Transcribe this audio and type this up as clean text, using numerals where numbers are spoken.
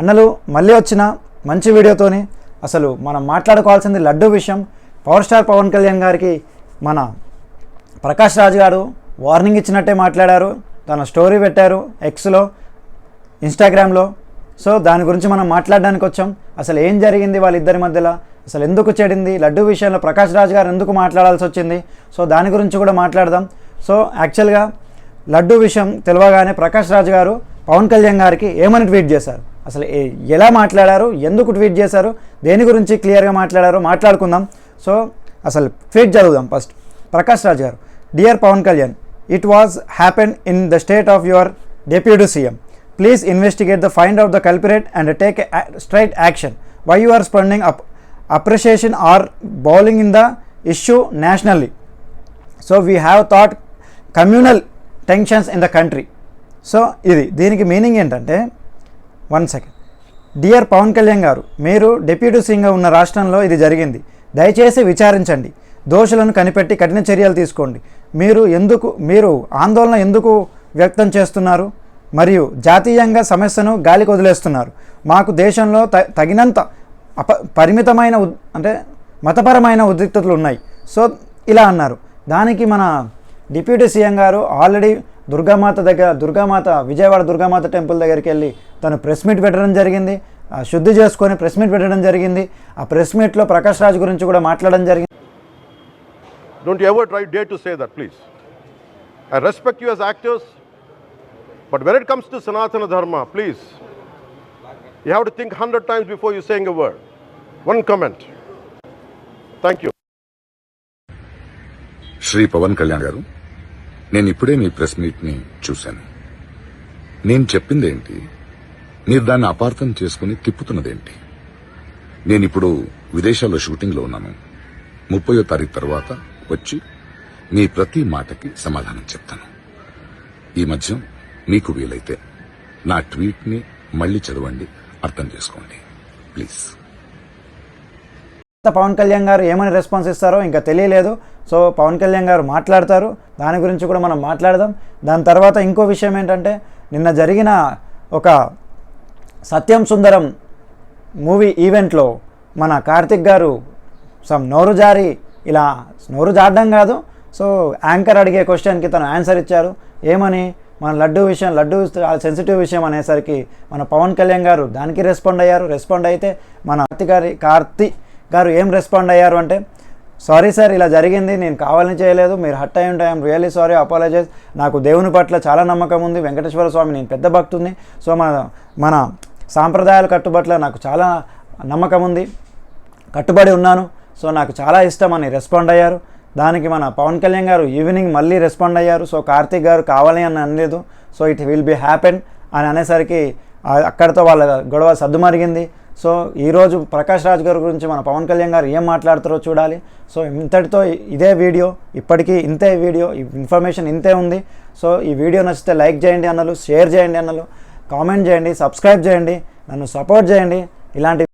అన్నలు మళ్ళీ వచ్చిన మంచి వీడియోతోని అసలు మనం మాట్లాడుకోవాల్సింది లడ్డు విషయం. పవర్ స్టార్ పవన్ కళ్యాణ్ గారికి మన ప్రకాష్ రాజ్ గారు వార్నింగ్ ఇచ్చినట్టే మాట్లాడారు. తన స్టోరీ పెట్టారు ఎక్స్లో, ఇన్స్టాగ్రామ్లో. సో దాని గురించి మనం మాట్లాడడానికి వచ్చాం. అసలు ఏం జరిగింది వాళ్ళిద్దరి మధ్యలో, అసలు ఎందుకు చెడింది, లడ్డు విషయంలో ప్రకాష్ రాజ్ గారు ఎందుకు మాట్లాడాల్సి వచ్చింది, సో దాని గురించి కూడా మాట్లాడదాం. సో యాక్చువల్గా లడ్డు విషయం తెలియగానే ప్రకాష్ రాజ్ గారు పవన్ కళ్యాణ్ గారికి ఏమని ట్వీట్ చేశారు, అసలు ఎలా మాట్లాడారు, ఎందుకు ట్వీట్ చేశారు, దేని గురించి క్లియర్గా మాట్లాడారో మాట్లాడుకుందాం. సో అసలు ట్వీట్ చదువుదాం first. Prakash Raj garu, dear Pawan Kalyan, it was happen in the state of your deputy CM. Please investigate the find out the culprit and take straight action. Why you are spending appreciation or bowling in the issue nationally? So we have thought communal tensions in the country. So దీనికి meaning ఏంటంటే, 1 second. Dear Pawan Kalyan గారు, మీరు deputy సీఎంగా ఉన్న రాష్ట్రంలో ఇది జరిగింది. దయచేసి విచారించండి, దోషులను కనిపెట్టి కఠిన చర్యలు తీసుకోండి. మీరు ఆందోళన ఎందుకు వ్యక్తం చేస్తున్నారు మరియు జాతీయంగా సమస్యను గాలికి వదిలేస్తున్నారు? మాకు దేశంలో తగినంత పరిమితమైన అంటే మతపరమైన ఉద్రిక్తతలు ఉన్నాయి. సో ఇలా అన్నారు. దానికి మన డిప్యూటీ సీఎం గారు ఆల్రెడీ విజయవాడ దుర్గామాత టెంపుల్ దగ్గరికి వెళ్ళి తను ప్రెస్ మీట్ పెట్టడం జరిగింది. శుద్ధి చేసుకొని ప్రెస్ మీట్ పెట్టడం జరిగింది. ఆ ప్రెస్ మీట్లో ప్రకాష్ రాజ్ గురించి కూడా మాట్లాడడం జరిగింది. Don't you ever dare to say that, please. I respect you as actors. But when it comes to Sanatana Dharma, please, you have to think 100 times before you saying a word. One comment. Thank you. Shri Pawan Kalyan గారు, నేను ఇప్పుడే మీ press మీట్ని చూశాను. నేను చెప్పిందేంటి, మీరు దాన్ని అపార్థం చేసుకుని తిప్పుతున్నదేంటి? నేనిప్పుడు విదేశాల్లో షూటింగ్లో ఉన్నాను. 30వ తారీఖు తర్వాత వచ్చి మీ ప్రతి మాటకి సమాధానం చెప్తాను. ఈ మధ్య మీకు వీలైతే నా ట్వీట్ని మళ్ళీ చదవండి, అర్థం చేసుకోండి ప్లీజ్. పవన్ కళ్యాణ్ గారు ఏమని రెస్పాన్స్ ఇస్తారో ఇంకా తెలియలేదు. సో పవన్ కళ్యాణ్ గారు మాట్లాడతారు, దాని గురించి కూడా మనం మాట్లాడదాం. దాని తర్వాత ఇంకో విషయం ఏంటంటే, నిన్న జరిగిన ఒక సత్యం సుందరం మూవీ ఈవెంట్లో మన కార్తిక్ గారు నోరు జారడం కాదు, సో యాంకర్ అడిగే క్వశ్చన్కి తను ఆన్సర్ ఇచ్చారు. ఏమని, మన లడ్డు సెన్సిటివ్ విషయం అనేసరికి మన పవన్ కళ్యాణ్ గారు దానికి రెస్పాండ్ అయ్యారు. రెస్పాండ్ అయితే మన కార్తీ గారు ఏం రెస్పాండ్ అయ్యారు అంటే, సారీ సార్, ఇలా జరిగింది, నేను కావాలని చేయలేదు, మీరు హట్ అయి ఉంటే ఐఎమ్ రియల్లీ సారీ, అపాలజైజ్. నాకు దేవుని పట్ల చాలా నమ్మకం ఉంది, వెంకటేశ్వర స్వామి నేను పెద్ద భక్తుని, సో మన సాంప్రదాయాల కట్టుబట్ల నాకు చాలా నమ్మకం ఉంది, కట్టుబడి ఉన్నాను, సో నాకు చాలా ఇష్టం అని రెస్పాండ్ అయ్యారు. దానికి మన పవన్ కళ్యాణ్ గారు ఈవినింగ్ మళ్ళీ రెస్పాండ్ అయ్యారు. సో కార్తీక్ గారు కావాలి అని అనలేదు, so it will be happen అని అనేసరికి అక్కడితో వాళ్ళ గొడవ సద్దుమరిగింది. సో ఈరోజు ప్రకాష్ రాజ్ గారి గురించి మన పవన్ కళ్యాణ్ గారు ఏం మాట్లాడుతారో చూడాలి. సో ఇంతటితో ఇదే వీడియో, ఇప్పటికీ ఇంతే వీడియో, ఇన్ఫర్మేషన్ ఇంతే ఉంది. సో ఈ వీడియో నచ్చితే లైక్ చేయండి అన్నలు, షేర్ చేయండి అన్నలు, కామెంట్ చేయండి, సబ్స్క్రైబ్ చేయండి, నన్ను సపోర్ట్ చేయండి. ఇలాంటి